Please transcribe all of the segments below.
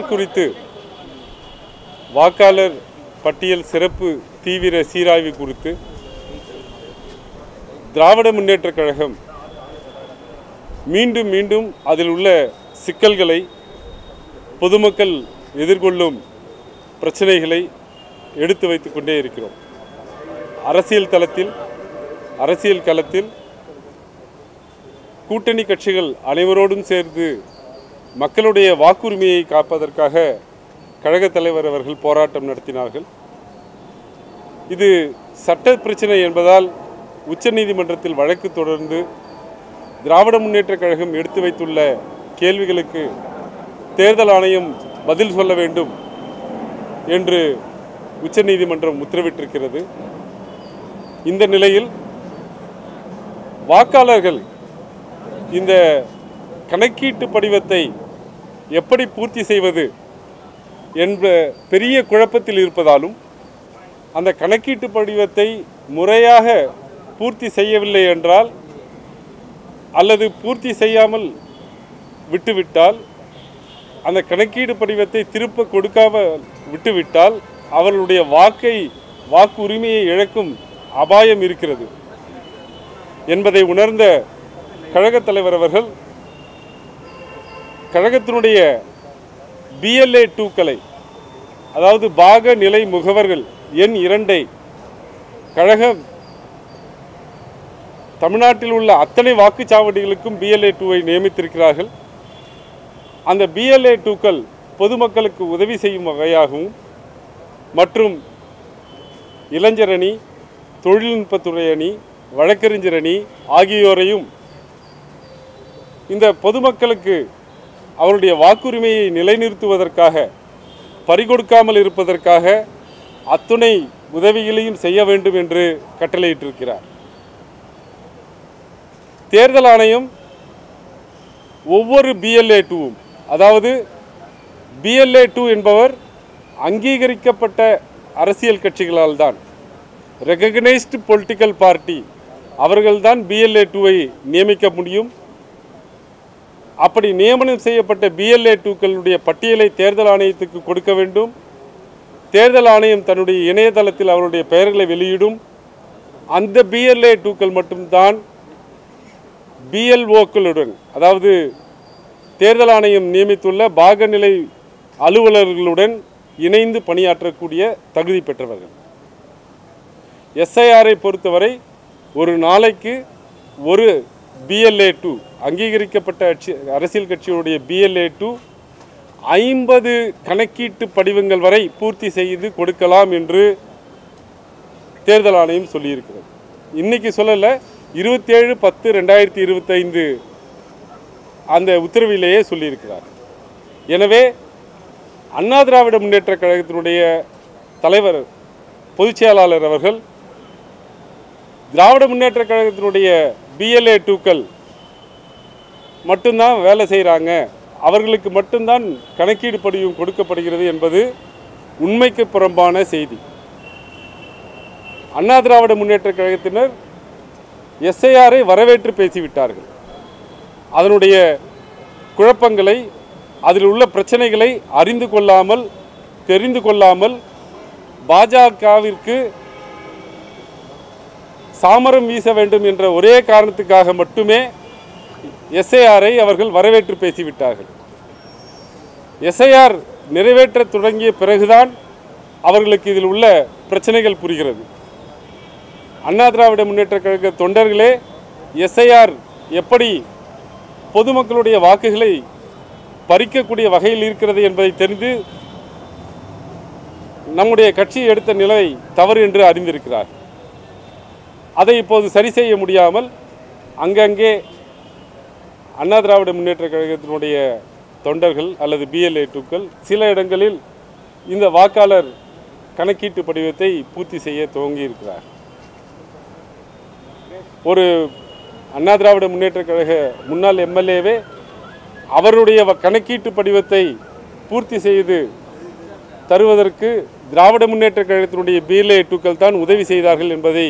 வாக்காளர் குறித்து வாக்காளர் பட்டியல் சிறப்பு தீவிர சீராய்வு குறித்து திராவிட முன்னேற்றக் கழகம் மீண்டும் மீண்டும் அதில் உள்ள சிக்கல்களை, பொதுமக்கள் எதிர்கொள்ளும் பிரச்சனைகளை எடுத்து வைத்துக் கொண்டே இருக்கிறோம். அரசியல் களத்தில் கூட்டணி கட்சிகள் அனைவரோடும் சேர்ந்து மக்களுடைய வாக்குரிமையை காப்பதற்காக கழகத் தலைவர் அவர்கள் போராட்டம் நடத்தினார்கள். இது சட்ட பிரச்சனை என்பதால் உச்சநீதிமன்றத்தில் வழக்கு தொடர்ந்து திராவிட முன்னேற்றக் கழகம் எடுத்து வைத்துள்ள கேள்விகளுக்கு தேர்தல் ஆணையம் பதில் சொல்ல வேண்டும் என்று உச்சநீதிமன்றம் உத்தரவிட்டிருக்கிறது. இந்த நிலையில் வாக்காளர்கள் இந்த கணக்கீட்டு படிவத்தை எப்படி பூர்த்தி செய்வது என்ற பெரிய குழப்பத்தில் இருப்பதாலும், அந்த கணக்கீட்டு படிவத்தை முறையாக பூர்த்தி செய்யவில்லை என்றால் அல்லது பூர்த்தி செய்யாமல் விட்டுவிட்டால், அந்த கணக்கீடு படிவத்தை திருப்ப கொடுக்காமல் விட்டுவிட்டால் அவர்களுடைய வாக்கு உரிமையை இழக்கும் அபாயம் இருக்கிறது என்பதை உணர்ந்த கழகத் தலைவர் அவர்கள் கழகத்தினுடைய BLA 2க்களை, அதாவது பாக நிலை முகவர்கள் எண் 2ஐ கழகம் தமிழ்நாட்டில் உள்ள அத்தனை வாக்குச்சாவடிகளுக்கும் BLA 2ஐ நியமித்திருக்கிறார்கள். அந்த BLA 2க்கள் பொதுமக்களுக்கு உதவி செய்யும் வகையாகவும் மற்றும் இளைஞர் அணி, தொழில்நுட்பத்துறை அணி, வழக்கறிஞர் அணி ஆகியோரையும் இந்த பொதுமக்களுக்கு அவருடைய வாக்குரிமையை நிலைநிறுத்துவதற்காக, பறிகொடுக்காமல் இருப்பதற்காக அத்துணை உதவிகளையும் செய்ய வேண்டும் என்று கட்டளையிட்டிருக்கிறார். தேர்தல் ஆணையம் ஒவ்வொரு BLA 2வும், அதாவது BLA 2 என்பவர் அங்கீகரிக்கப்பட்ட அரசியல் கட்சிகளால் தான், ரெகக்னைஸ்டு பொலிட்டிக்கல் பார்ட்டி அவர்கள்தான் BLA 2ஐ நியமிக்க முடியும். அப்படி நியமனம் செய்யப்பட்ட BLA 2க்களுடைய பட்டியலை தேர்தல் ஆணையத்துக்கு கொடுக்க வேண்டும். தேர்தல் ஆணையம் தன்னுடைய இணையதளத்தில் அவருடைய பெயர்களை வெளியிடும். அந்த BLA 2க்கள் மட்டும்தான் BLOக்களுடன், அதாவது தேர்தல் ஆணையம் நியமித்துள்ள பாகநிலை அலுவலர்களுடன் இணைந்து பணியாற்றக்கூடிய தகுதி பெற்றவர்கள். SIRஐ பொறுத்தவரை ஒரு நாளைக்கு ஒரு BLA 2, அங்கீகரிக்கப்பட்ட அரசியல் கட்சியுடைய BLA 2 50 கணக்கீட்டு படிவங்கள் வரை பூர்த்தி செய்து கொடுக்கலாம் என்று தேர்தல் ஆணையம் சொல்லியிருக்கிறது. இன்னைக்கு சொல்லல, 27/10/2025 அந்த உத்தரவிலேயே சொல்லியிருக்கிறார். எனவே அண்ணா திராவிட முன்னேற்றக் கழகத்தினுடைய தலைவர், பொதுச் செயலாளர் அவர்கள் திராவிட முன்னேற்றக் கழகத்தினுடைய BLA 2க்கள் மட்டும்தான் வேலை செய்கிறாங்க, அவர்களுக்கு மட்டும்தான் கணக்கீடு படிவம் கொடுக்கப்படுகிறது என்பது உண்மைக்கு புறம்பான செய்தி. அண்ணா திராவிட முன்னேற்றக் கழகத்தினர் SIRஐ வரவேற்று பேசிவிட்டார்கள். அதனுடைய குழப்பங்களை, அதில் உள்ள பிரச்சனைகளை அறிந்து கொள்ளாமல், தெரிந்து கொள்ளாமல் பாஜகவிற்கு சாமரம் வீச வேண்டும் என்ற ஒரே காரணத்துக்காக மட்டுமே SIRஐ அவர்கள் வரவேற்று பேசிவிட்டார்கள். SIR நிறைவேற்ற தொடங்கிய பிறகுதான் அவர்களுக்கு இதில் உள்ள பிரச்சனைகள் புரிகிறது. அண்ணா திராவிட முன்னேற்றக் கழக தொண்டர்களே SIR எப்படி பொதுமக்களுடைய வாக்குகளை பறிக்கக்கூடிய வகையில் இருக்கிறது என்பதை தெரிந்து நம்முடைய கட்சி எடுத்த நிலை தவறு என்று அறிந்திருக்கிறார். அதை இப்போது சரி செய்ய முடியாமல் அங்கங்கே அண்ணா திராவிட முன்னேற்றக் கழகத்தினுடைய தொண்டர்கள் அல்லது BLA 2க்கள் சில இடங்களில் இந்த வாக்காளர் கணக்கீட்டு படிவத்தை பூர்த்தி செய்ய துவங்கி இருக்கிறார். ஒரு அண்ணா திராவிட முன்னேற்றக் கழக முன்னாள் MLAவே அவருடைய கணக்கீட்டு படிவத்தை பூர்த்தி செய்து தருவதற்கு திராவிட முன்னேற்றக் கழகத்தினுடைய BLA 2க்கள் தான் உதவி செய்தார்கள் என்பதை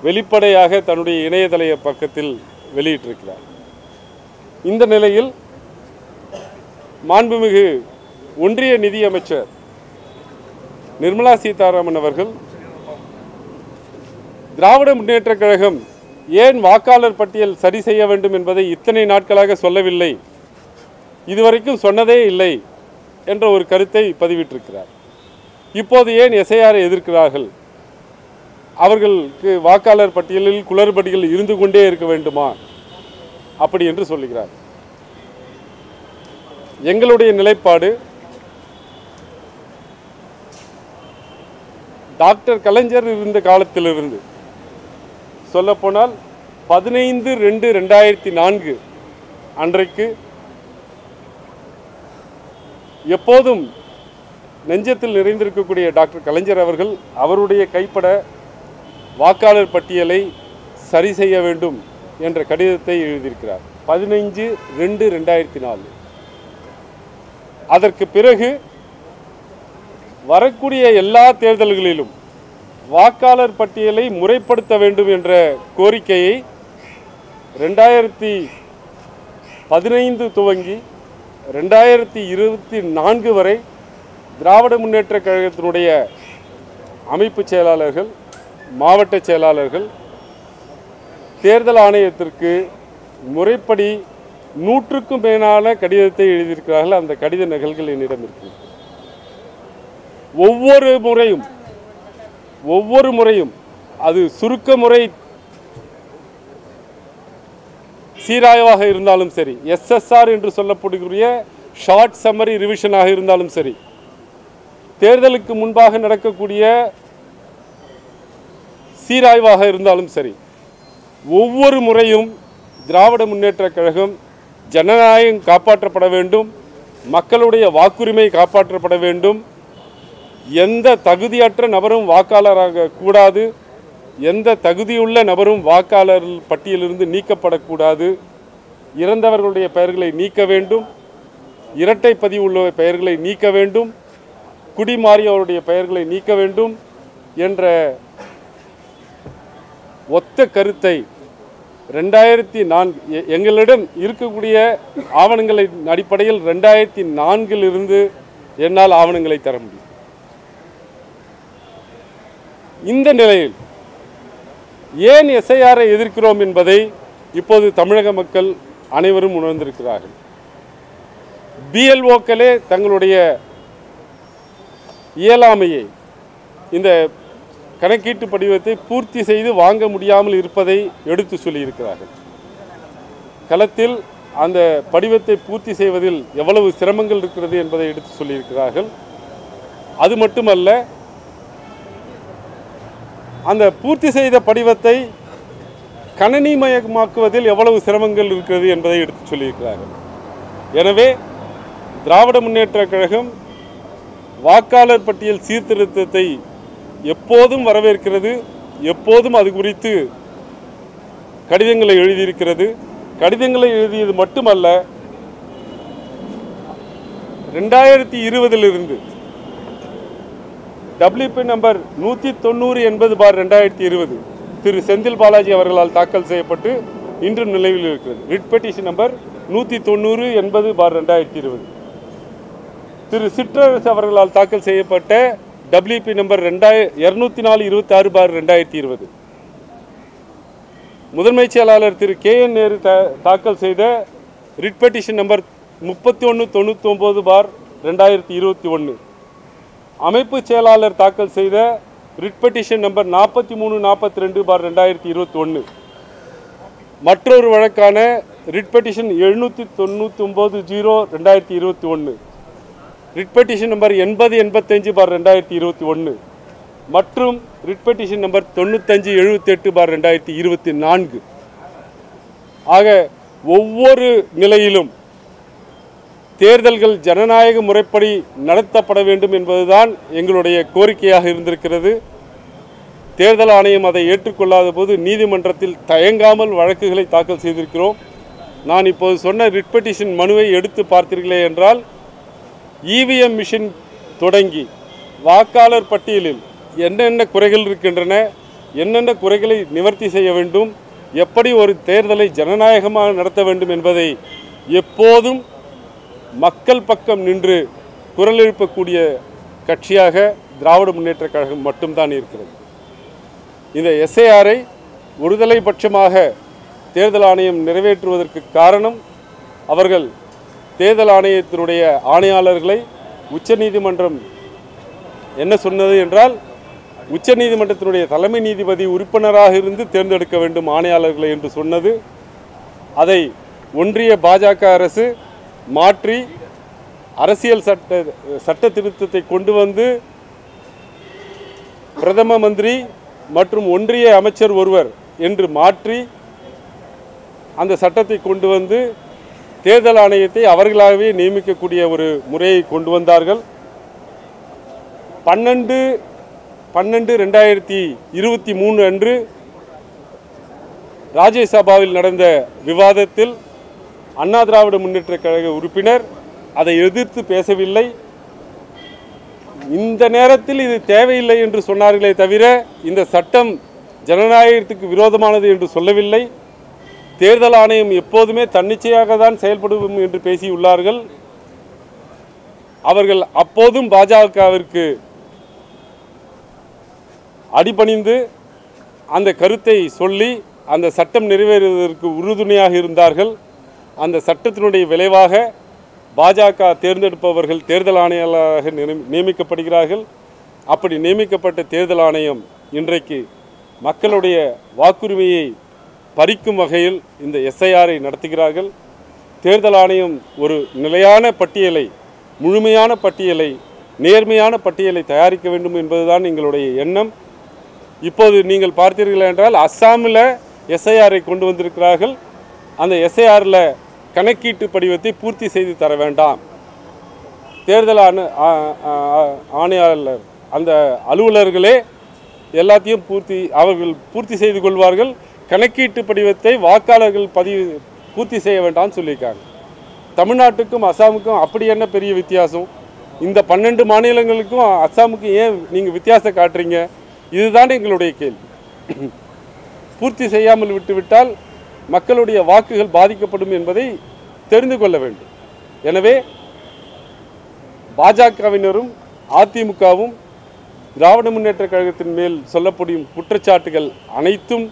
வெளிப்படையாக தன்னுடைய இணையதள பக்கத்தில் வெளியிட்டிருக்கிறார். இந்த நிலையில் மாண்புமிகு ஒன்றிய நிதியமைச்சர் நிர்மலா சீதாராமன் அவர்கள் திராவிட முன்னேற்றக் கழகம் ஏன் வாக்காளர் பட்டியல் சரி செய்ய வேண்டும் என்பதை இத்தனை நாட்களாக சொல்லவில்லை, இதுவரைக்கும் சொன்னதே இல்லை என்ற ஒரு கருத்தை பதிவிட்டிருக்கிறார். இப்போது ஏன் எஸ்ஐஆரை எதிர்க்கிறார்கள், அவர்களுக்கு வாக்காளர் பட்டியலில் குளறுபடிகள் இருந்து கொண்டே இருக்க வேண்டுமா அப்படி என்று சொல்லுகிறார். எங்களுடைய நிலைப்பாடு, டாக்டர் கலைஞர் இருந்த காலத்திலிருந்து சொல்லப்போனால் 15/2/2004 அன்றைக்கு எப்போதும் நெஞ்சத்தில் நிறைந்திருக்கக்கூடிய டாக்டர் கலைஞர் அவர்கள் அவருடைய கைப்பட வாக்காளர் பட்டியலை சரி செய்ய வேண்டும் என்ற கடிதத்தை எழுதியிருக்கிறார் 15/2/2004. அதற்கு பிறகு வரக்கூடிய எல்லா தேர்தல்களிலும் வாக்காளர் பட்டியலை முறைப்படுத்த வேண்டும் என்ற கோரிக்கையை 2015 துவங்கி 2024 வரை திராவிட முன்னேற்றக் கழகத்தினுடைய அமைப்பு செயலாளர்கள், மாவட்ட செயலாளர்கள் தேர்தல் ஆணையத்திற்கு முறைப்படி 100க்கும் மேலான கடிதத்தை எழுதியிருக்கிறார்கள். அந்த கடித நகல்கள் என்னிடம் இருக்கிறது. ஒவ்வொரு முறையும் அது சுருக்க முறை சீராய்வாக இருந்தாலும் சரி, SSR என்று சொல்லக்கூடிய ஷார்ட் சம்மரி ரிவிஷனாக இருந்தாலும் சரி, தேர்தலுக்கு முன்பாக நடக்கக்கூடிய சீராய்வாக இருந்தாலும் சரி, ஒவ்வொரு முறையும் திராவிட முன்னேற்றக் கழகம் ஜனநாயகம் காப்பாற்றப்பட வேண்டும், மக்களுடைய வாக்குரிமை காப்பாற்றப்பட வேண்டும், எந்த தகுதியற்ற நபரும் வாக்காளராக கூடாது, எந்த தகுதியுள்ள நபரும் வாக்காளர் பட்டியலிருந்து நீக்கப்படக்கூடாது, இறந்தவர்களுடைய பெயர்களை நீக்க வேண்டும், இரட்டை பதிவுள்ள பெயர்களை நீக்க வேண்டும், குடிமாறியவருடைய பெயர்களை நீக்க வேண்டும் என்ற ஒத்த கருத்தை 2004 எங்களிடம் இருக்கக்கூடிய ஆவணங்களின் அடிப்படையில் 2004 என்னால் ஆவணங்களை தர முடியும். இந்த நிலையில் ஏன் எஸ்ஐஆரை எதிர்க்கிறோம் என்பதை இப்போது தமிழக மக்கள் அனைவரும் உணர்ந்திருக்கிறார்கள். பிஎல்ஓக்களே தங்களுடைய இயலாமையை, இந்த கணக்கீட்டு படிவத்தை பூர்த்தி செய்து வாங்க முடியாமல் இருப்பதை எடுத்து சொல்லியிருக்கிறார்கள். களத்தில் அந்த படிவத்தை பூர்த்தி செய்வதில் எவ்வளவு சிரமங்கள் இருக்கிறது என்பதை எடுத்து சொல்லியிருக்கிறார்கள். அது மட்டுமல்ல, அந்த பூர்த்தி செய்த படிவத்தை கணனிமயமாக்குவதில் எவ்வளவு சிரமங்கள் இருக்கிறது என்பதை எடுத்து சொல்லியிருக்கிறார்கள். எனவே திராவிட முன்னேற்றக் கழகம் வாக்காளர் பட்டியல் சீர்திருத்தத்தை எப்போதும் வரவேற்கிறது, எப்போதும் அது குறித்து கடிதங்களை எழுதியிருக்கிறது. கடிதங்களை எழுதியது மட்டுமல்ல, 2020 WP நம்பர் 190/2020 திரு செந்தில் பாலாஜி அவர்களால் தாக்கல் செய்யப்பட்டு இன்று நிலையில் இருக்கிறது. ரிட் பெட்டிஷன் நம்பர் 190/2020 திரு சிற்றரசு அவர்களால் தாக்கல் செய்யப்பட்ட WP நம்பர் 204/26/2020 முதன்மை செயலாளர் திரு KN நேரு தாக்கல் செய்த ரிட் பெட்டிஷன் நம்பர் 3199/2021 அமைப்பு செயலாளர் தாக்கல் செய்த ரிட் பெட்டிஷன் நம்பர் 4342/2021 மற்றொரு வழக்கான writ petition 799/2021 writ petition number 8085/2021 மற்றும் ரிட் பெட்டிஷன் நம்பர் 9578/2024 ஆக ஒவ்வொரு நிலையிலும் தேர்தல்கள் ஜனநாயக முறைப்படி நடத்தப்பட வேண்டும் என்பதுதான் எங்களுடைய கோரிக்கையாக இருந்திருக்கிறது. தேர்தல் ஆணையம் அதை ஏற்றுக்கொள்ளாத போது நீதிமன்றத்தில் தயங்காமல் வழக்குகளை தாக்கல் செய்திருக்கிறோம். நான் இப்போது சொன்ன ரிட் பெட்டிஷன் மனுவை எடுத்து பார்த்தீர்களே என்றால், இவிஎம் மிஷின் தொடங்கி வாக்காளர் பட்டியலில் என்னென்ன குறைகள் இருக்கின்றன, என்னென்ன குறைகளை நிவர்த்தி செய்ய வேண்டும், எப்படி ஒரு தேர்தலை ஜனநாயகமாக நடத்த வேண்டும் என்பதை எப்போதும் மக்கள் பக்கம் நின்று குரல் எழுப்பக்கூடிய கட்சியாக திராவிட முன்னேற்றக் கழகம் மட்டும்தான் இருக்கிறது. இந்த எஸ்ஐஆரை ஒருதலை பட்சமாக தேர்தல் ஆணையம் நிறைவேற்றுவதற்கு காரணம், அவர்கள் தேர்தல் ஆணையத்தினுடைய ஆணையாளர்களை உச்சநீதிமன்றம் என்ன சொன்னது என்றால், உச்சநீதிமன்றத்தினுடைய தலைமை நீதிபதி உறுப்பினராக இருந்து தேர்ந்தெடுக்க வேண்டும் ஆணையாளர்களை என்று சொன்னது. அதை ஒன்றிய பாஜக அரசு மாற்றி அரசியல் சட்ட திருத்தத்தை கொண்டு வந்து பிரதம மந்திரி மற்றும் ஒன்றிய அமைச்சர் ஒருவர் என்று மாற்றி அந்த சட்டத்தை கொண்டு வந்து தேர்தல் ஆணையத்தை அவர்களாகவே நியமிக்கக்கூடிய ஒரு முறையை கொண்டு வந்தார்கள். 12/12/2023 அன்று ராஜ்யசபாவில் நடந்த விவாதத்தில் அண்ணா திராவிட முன்னேற்றக் கழக உறுப்பினர் அதை எதிர்த்து பேசவில்லை. இந்த நேரத்தில் இது தேவையில்லை என்று சொன்னார்களே தவிர இந்த சட்டம் ஜனநாயகத்துக்கு விரோதமானது என்று சொல்லவில்லை. தேர்தல் ஆணையம் எப்போதுமே தன்னிச்சையாக தான் செயல்படும் என்று பேசியுள்ளார்கள். அவர்கள் அப்போதும் பாஜகவிற்கு அடிபணிந்து அந்த கருத்தை சொல்லி அந்த சட்டம் நிறைவேறுவதற்கு உறுதுணையாக இருந்தார்கள். அந்த சட்டத்தினுடைய விளைவாக பாஜக தேர்ந்தெடுப்பவர்கள் தேர்தல் ஆணையாளராக நியமிக்கப்படுகிறார்கள். அப்படி நியமிக்கப்பட்ட தேர்தல் ஆணையம் இன்றைக்கு மக்களுடைய வாக்குரிமையை பறிக்கும் வகையில் இந்த எஸ்ஐஆரை நடத்துகிறார்கள். தேர்தல் ஆணையம் ஒரு நிலையான பட்டியலை, முழுமையான பட்டியலை, நேர்மையான பட்டியலை தயாரிக்க வேண்டும் என்பதுதான் எங்களுடைய எண்ணம். இப்போது நீங்கள் பார்த்தீர்கள் என்றால் அஸ்ஸாமில் எஸ்ஐஆரை கொண்டு வந்திருக்கிறார்கள். அந்த எஸ்ஐஆரில் கணக்கீட்டு படிவத்தை பூர்த்தி செய்து தர வேண்டாம், தேர்தல் ஆணையாளர் அந்த அலுவலர்களே எல்லாத்தையும் அவர்கள் பூர்த்தி செய்து கொள்வார்கள், கணக்கீட்டு படிவத்தை வாக்காளர்கள் பூர்த்தி செய்ய வேண்டாம்னு சொல்லியிருக்காங்க. தமிழ்நாட்டுக்கும் அஸ்ஸாமுக்கும் அப்படி என்ன பெரிய வித்தியாசம்? இந்த 12 மாநிலங்களுக்கும் அஸ்ஸாமுக்கும் ஏன் நீங்கள் வித்தியாசம் காட்டுறீங்க? இதுதான் எங்களுடைய கேள்வி. பூர்த்தி செய்யாமல் விட்டுவிட்டால் மக்களுடைய வாக்குகள் பாதிக்கப்படும் என்பதை தெரிந்து கொள்ள வேண்டும். எனவே பாஜகவினரும் அதிமுகவும் திராவிட முன்னேற்ற கழகத்தின் மேல் சொல்லப்படும் குற்றச்சாட்டுகள் அனைத்தும்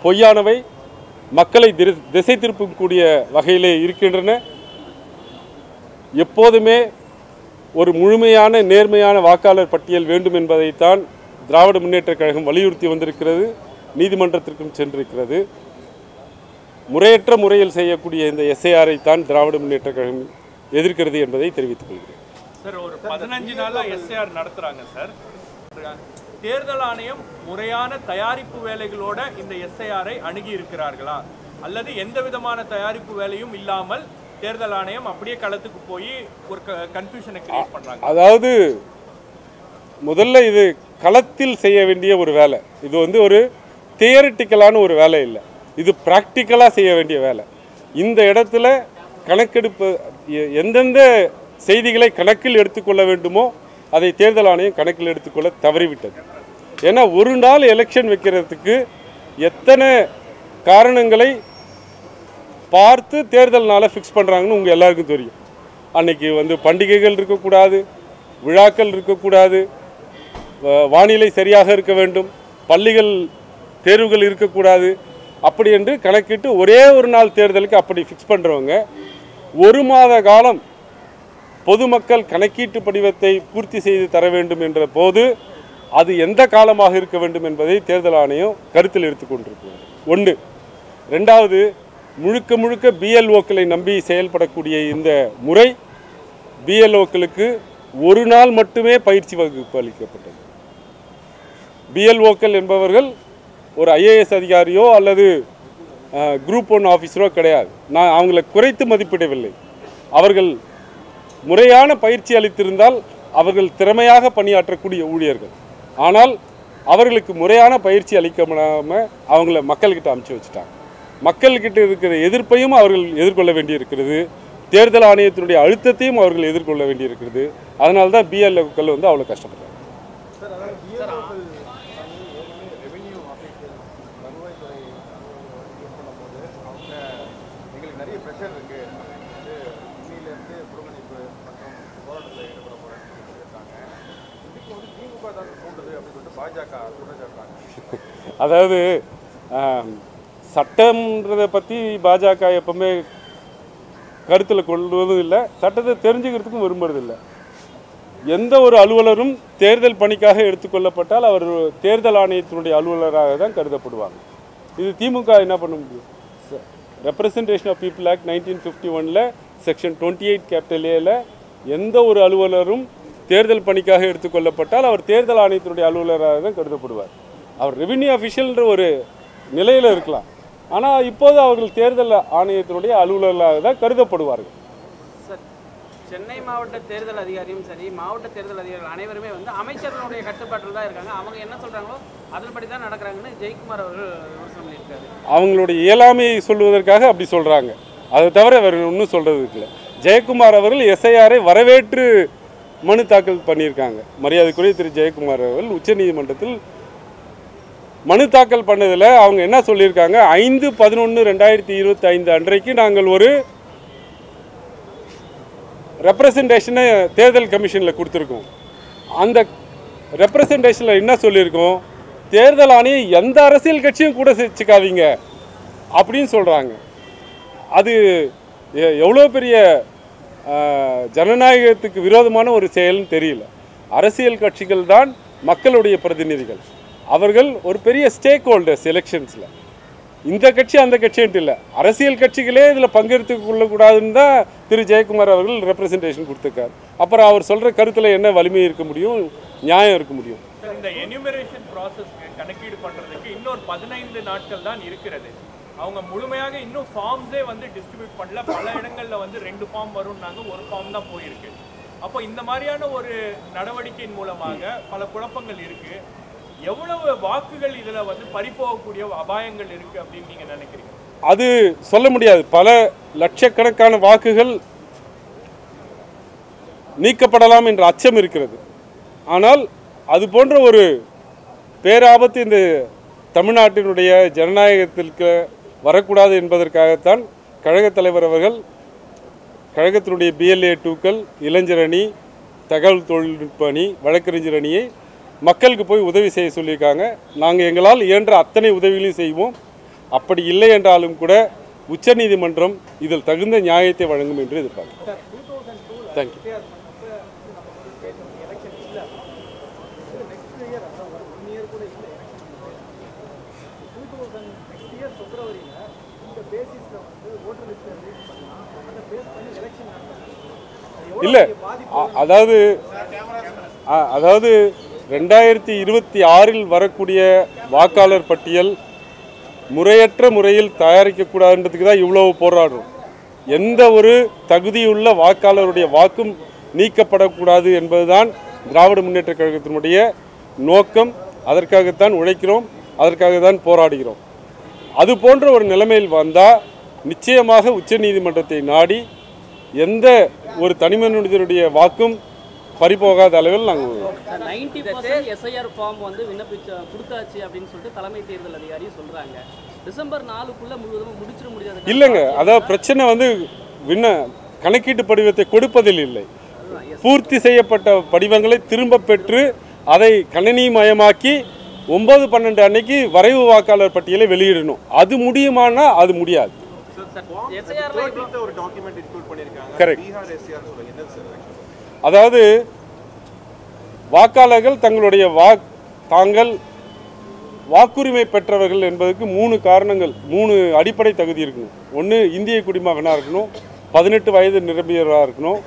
பொய்யானவை, மக்களை திசை திருப்பக்கூடிய வகையிலே இருக்கின்றன. எப்போதுமே ஒரு முழுமையான நேர்மையான வாக்காளர் பட்டியல் வேண்டும் என்பதைத்தான் திராவிட முன்னேற்ற கழகம் வலியுறுத்தி வந்திருக்கிறது, நீதிமன்றத்திற்கும் சென்றிருக்கிறது. முறையற்ற முறையில் செய்யக்கூடிய இந்த எஸ்ஐஆரை தான் திராவிட முன்னேற்ற கழகம் எதிர்க்கிறது என்பதை தெரிவித்துக் கொள்கிறேன். சார், ஒரு 15 நாளா எஸ்ஐஆர் நடத்துறாங்க சார். தேர்தல் ஆணையம் முறையான தயாரிப்பு வேலைகளோட இந்த எஸ்ஐஆரை அணுகி இருக்கிறார்களா, அல்லது எந்த விதமான தயாரிப்பு வேலையும் இல்லாமல் தேர்தல் ஆணையம் அப்படியே களத்துக்கு போய் ஒரு கன்ஃபியூஷனை கிரியேட் பண்றாங்க? அதாவது முதல்ல இது களத்தில் செய்ய வேண்டிய ஒரு வேலை. இது ஒரு தியரிட்டிக்கலான ஒரு வேலை இல்லை, இது பிராக்டிக்கலாக செய்ய வேண்டிய வேலை. இந்த இடத்துல கணக்கெடுப்பு எந்தெந்த செய்திகளை கணக்கில் எடுத்துக்கொள்ள வேண்டுமோ அதை தேர்தல் ஆணையம் கணக்கில் எடுத்துக்கொள்ள தவறிவிட்டது. ஏன்னா ஒரு நாள் எலெக்ஷன் வைக்கிறதுக்கு எத்தனை காரணங்களை பார்த்து தேர்தல் நாளை ஃபிக்ஸ் பண்ணுறாங்கன்னு உங்கள் எல்லாருக்கும் தெரியும். அன்னைக்கு பண்டிகைகள் இருக்கக்கூடாது, விழாக்கள் இருக்கக்கூடாது, வானிலை சரியாக இருக்க வேண்டும், பள்ளிகள் தேர்வுகள் இருக்கக்கூடாது, அப்படி என்று கணக்கிட்டு ஒரே ஒரு நாள் தேர்தலுக்கு அப்படி ஃபிக்ஸ் பண்ணுறவங்க ஒரு மாத காலம் பொதுமக்கள் கணக்கீட்டு படிவத்தை பூர்த்தி செய்து தர வேண்டும் என்ற போது அது எந்த காலமாக இருக்க வேண்டும் என்பதை தேர்தல் ஆணையம் கருத்தில் எடுத்துக்கொண்டிருக்கிறது. ஒன்று. ரெண்டாவது, முழுக்க முழுக்க பிஎல்ஓக்களை நம்பி செயல்படக்கூடிய இந்த முறை பிஎல்ஓக்களுக்கு ஒரு நாள் மட்டுமே பயிற்சி வகுப்பு அளிக்கப்பட்டது. பிஎல்ஓக்கள் என்பவர்கள் ஒரு ஐஏஎஸ் அதிகாரியோ அல்லது குரூப் 1 ஆஃபீஸரோ கிடையாது. நான் அவங்களை குறைத்து மதிப்பிடவில்லை. அவர்கள் முறையான பயிற்சி அளித்திருந்தால் அவர்கள் திறமையாக பணியாற்றக்கூடிய ஊழியர்கள். ஆனால் அவர்களுக்கு முறையான பயிற்சி அளிக்காமல் அவங்கள மக்கள்கிட்ட அனுப்பிச்சு வச்சுட்டாங்க. மக்கள்கிட்ட இருக்கிற எதிர்ப்பையும் அவர்கள் எதிர்கொள்ள வேண்டியிருக்கிறது, தேர்தல் ஆணையத்தினுடைய அழுத்தத்தையும் அவர்கள் எதிர்கொள்ள வேண்டியிருக்கிறது. அதனால தான் பிஎல்ஓக்கள் அவ்வளோ கஷ்டப்படுறாங்க. போராட்டத்தில் ஈடுபட போறேன்னு சொல்லியிருக்காங்க. இதுக்கு வந்து திமுக தான் தூண்டுது அப்படின்னு சொல்லிட்டு பாஜக குற்றச்சாட்டுறாங்க. அதாவது சட்டம்ன்றதை பற்றி பாஜக எப்பவுமே கருத்தில் கொள்வதும் இல்லை, சட்டத்தை தெரிஞ்சுக்கிறதுக்கும் விரும்புறதில்லை. எந்த ஒரு அலுவலரும் தேர்தல் பணிக்காக எடுத்துக்கொள்ளப்பட்டால் அவர் தேர்தல் ஆணையத்தினுடைய அலுவலராக தான் கருதப்படுவாங்க. இது திமுக என்ன பண்ண முடியும்? Representation of people act 1951 section 28 capital ஏல எந்த ஒரு அலுவலரும் தேர்தல் பணிக்காக எடுத்துக்கொள்ளப்பட்டால் அவர் தேர்தல் ஆணையத்தினுடைய அலுவலராக தான் கருதப்படுவார். அவர் ரெவென்யூ அஃபிஷியல்ன்ற ஒரு நிலையில் இருக்கலாம், ஆனால் இப்போது அவர்கள் தேர்தல் ஆணையத்தினுடைய அலுவலர்களாக தான் கருதப்படுவார்கள். சார், சென்னை மாவட்ட தேர்தல் அதிகாரியும் சரி, மாவட்ட தேர்தல் அதிகாரிகள் அனைவருமே வந்து அமைச்சர்களுடைய கட்டுப்பாட்டில் தான் இருக்காங்க. அவங்க என்ன சொல்கிறாங்களோ அதன்படி தான் நடக்கிறாங்கன்னு ஜெயக்குமார் அவர்கள் விமர்சனம் பண்ணியிருக்காரு. அவங்களுடைய இயலாமையை சொல்வதற்காக அப்படி சொல்கிறாங்க, அதை தவிர வேறு ஒன்றும் சொல்கிறதுக்கு இல்லை. ஜெயக்குமார் அவர்கள் எஸ்ஐஆரை வரவேற்று மனு தாக்கல் பண்ணியிருக்காங்க. மரியாதைக்குரிய திரு ஜெயக்குமார் அவர்கள் உச்சநீதிமன்றத்தில் மனு தாக்கல் பண்ணதில் அவங்க என்ன சொல்லியிருக்காங்க, 5/11/2025 அன்றைக்கு நாங்கள் ஒரு ரெப்ரசன்டேஷனை தேர்தல் கமிஷனில் கொடுத்துருக்கோம். அந்த ரெப்ரசன்டேஷனில் என்ன சொல்லியிருக்கோம், தேர்தல் ஆணையம் எந்த அரசியல் கட்சியும் கூட சேர்த்துக்காதீங்க அப்படின்னு சொல்கிறாங்க. அது எவ்வளோ பெரிய ஜனநாயகத்துக்கு விரோதமான ஒரு செயல்னு தெரியல. அரசியல் கட்சிகள் தான் மக்களுடைய பிரதிநிதிகள், அவர்கள் ஒரு பெரிய ஸ்டேக் ஹோல்டர்ஸ் எலெக்ஷன்ஸில். இந்த கட்சி அந்த கட்சின்ட்டு இல்லை, அரசியல் கட்சிகளே இதில் பங்கெடுத்து கொள்ளக்கூடாதுன்னு தான் திரு ஜெயக்குமார் அவர்கள் ரெப்ரசன்டேஷன் கொடுத்துருக்கார். அப்புறம் அவர் சொல்கிற கருத்தில் என்ன வலிமை இருக்க முடியும், நியாயம் இருக்க முடியும்? இந்த என்யூமரேஷன் ப்ராசஸ் கணக்கீடு பண்ணுறதுக்கு இன்னொரு 15 நாட்கள் தான் இருக்கிறது. அவங்க முழுமையாக இன்னும் ஃபார்ம்ஸே வந்து டிஸ்ட்ரிபியூட் பண்ணல. பல இடங்களில் வந்து 2 ஃபார்ம் வரும்னாங்க, ஒரு ஃபார்ம் தான் போயிருக்கு. அப்போ இந்த மாதிரியான ஒரு நடவடிக்கையின் மூலமாக பல குழப்பங்கள் இருக்குது. எவ்வளவு வாக்குகள் இதில் வந்து பறிப்போகக்கூடிய அபாயங்கள் இருக்குது அப்படின்னு நீங்கள் நினைக்கிறீங்க? அது சொல்ல முடியாது. பல லட்சக்கணக்கான வாக்குகள் நீக்கப்படலாம் என்ற அச்சம் இருக்கிறது. ஆனால் அது போன்ற ஒரு பேராபத்து இந்த தமிழ்நாட்டினுடைய ஜனநாயகத்திற்கு வரக்கூடாது என்பதற்காகத்தான் கழகத் தலைவர் அவர்கள் கழகத்தினுடைய BLA 2க்கள், இளைஞர் அணி, தகவல் தொழில்நுட்ப அணி, வழக்கறிஞர் அணியை மக்களுக்கு போய் உதவி செய்ய சொல்லியிருக்காங்க. நாங்கள் எங்களால் இயன்ற அத்தனை உதவிகளையும் செய்வோம். அப்படி இல்லை என்றாலும் கூட உச்சநீதிமன்றம் இதில் தகுந்த நியாயத்தை வழங்கும் என்று எதிர்பார்க்கிறோம். தேங்க்யூ. இல்லை, அதாவது 2026 வரக்கூடிய வாக்காளர் பட்டியல் முறையற்ற முறையில் தயாரிக்கக்கூடாதுன்றதுக்கு தான் இவ்வளவு போராடுறோம். எந்த ஒரு தகுதியுள்ள வாக்காளருடைய வாக்கும் நீக்கப்படக்கூடாது என்பதுதான் திராவிட முன்னேற்றக் கழகத்தினுடைய நோக்கம். அதற்காகத்தான் உழைக்கிறோம், அதற்காக தான் போராடுகிறோம். அது போன்ற ஒரு நிலைமையில் வந்தால் நிச்சயமாக உச்சநீதிமன்றத்தை நாடி எந்த ஒரு தனிமனிதனுடைய வாக்கும் பறிபோகாத அளவில் நாங்கள் 90% எஸ்ஐஆர் ஃபார்ம் வந்து கொடுத்தாச்சு அப்படின்னு சொல்லிட்டு தலைமை தேர்தல் அதிகாரி சொல்கிறாங்க. டிசம்பர் 4க்குள்ளே முழுவதும் முடிச்சிட முடியாது. இல்லைங்க, அதாவது பிரச்சனை வந்து கணக்கீட்டு படிவத்தை கொடுப்பதில் இல்லை, பூர்த்தி செய்யப்பட்ட படிவங்களை திரும்ப பெற்று அதை கணினிமயமாக்கி 9/12 அன்னைக்கு வரைவு வாக்காளர் பட்டியலை வெளியிடணும். அது முடியுமானா அது முடியாது. அதாவது வாக்காளர்கள் தங்களுடைய தாங்கள் வாக்குரிமை பெற்றவர்கள் என்பதற்கு 3 காரணங்கள், 3 அடிப்படை தகுதி இருக்கணும். ஒன்று, இந்திய குடிமகனாக இருக்கணும், 18 வயது நிரம்பியவராக இருக்கணும்,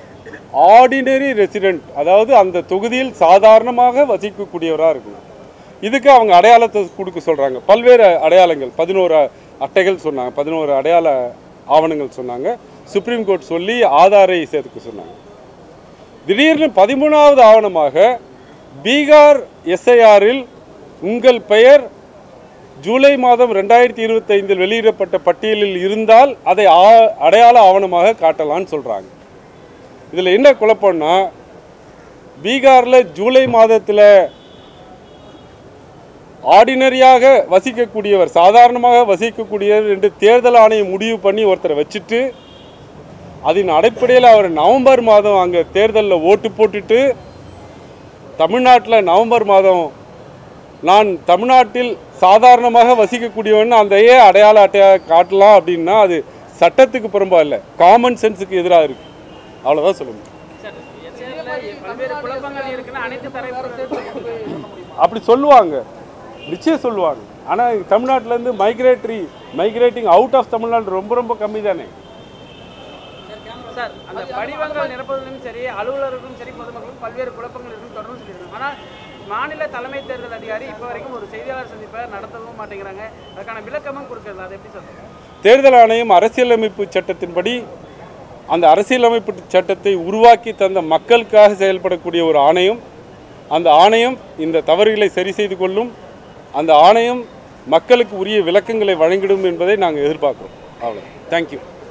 ஆர்டினரி ரெசிடென்ட், அதாவது அந்த தொகுதியில் சாதாரணமாக வசிக்கக்கூடியவராக இருக்கணும். இதுக்கு அவங்க அடையாளத்தை கொடுக்க சொல்கிறாங்க. பல்வேறு அடையாளங்கள் 11 அட்டைகள் சொன்னாங்க, 11 அடையாள ஆவணங்கள் சொன்னாங்க. சுப்ரீம் கோர்ட் சொல்லி ஆதாரை சேர்த்துக்க சொன்னாங்க. திடீர்னு 13வது ஆவணமாக பீகார் எஸ்ஐஆரில் உங்கள் பெயர் ஜூலை மாதம் 2025 வெளியிடப்பட்ட பட்டியலில் இருந்தால் அதை அடையாள ஆவணமாக காட்டலான்னு சொல்கிறாங்க. இதில் என்ன குழப்பம்னா, பீகாரில் ஜூலை மாதத்தில் ஆர்டினரியாக வசிக்கக்கூடியவர், சாதாரணமாக வசிக்கக்கூடியவர் என்று தேர்தல் ஆணையம் முடிவு பண்ணி ஒருத்தரை வச்சுட்டு அதன் அடிப்படையில் அவர் நவம்பர் மாதம் அங்கே தேர்தலில் ஓட்டு போட்டுட்டு தமிழ்நாட்டில் நவம்பர் மாதம் நான் தமிழ்நாட்டில் சாதாரணமாக வசிக்கக்கூடியவன் அந்த அடையாள அட்டையாக காட்டலாம் அப்படின்னா அது சட்டத்துக்கு புறம்பா இல்லை, காமன் சென்ஸுக்கு எதிராக இருக்குது. அவ்வளோதான் சொல்ல முடியும். அப்படி சொல்லுவாங்க, நிச்சயம் சொல்லுவாங்க. ஆனால் தமிழ்நாட்டிலேருந்து மைக்ரேட்டிங் அவுட் ஆஃப் தமிழ்நாடு ரொம்ப ரொம்ப கம்மி தானே. சார், அந்த படிவங்கள் நிரப்புவதிலும் சரி, அலுவலர்களும் சரி, பொதுமக்களும் பல்வேறு குழப்பங்கள் இருக்கும் தொடர்ந்து சொல்லியிருக்காங்க. ஆனால் மாநில தலைமை தேர்தல் அதிகாரி இப்போ வரைக்கும் ஒரு செய்தியாளர் சந்திப்பை நடத்தவும் மாட்டேங்கிறாங்க, அதுக்கான விளக்கமும் கொடுக்கறது. அதை எப்படி சொல்லுங்க? தேர்தல் ஆணையம் அரசியலமைப்பு சட்டத்தின்படி அந்த அரசியலமைப்பு சட்டத்தை உருவாக்கி தந்த மக்களுக்காக செயல்படக்கூடிய ஒரு ஆணையம். அந்த ஆணையம் இந்த தவறுகளை சரி செய்து கொள்ளும். அந்த ஆணையம் மக்களுக்கு உரிய விளக்கங்களை வழங்கிடும் என்பதை நாங்கள் எதிர்பார்க்கிறோம். அவ்வளோ. தேங்க்யூ.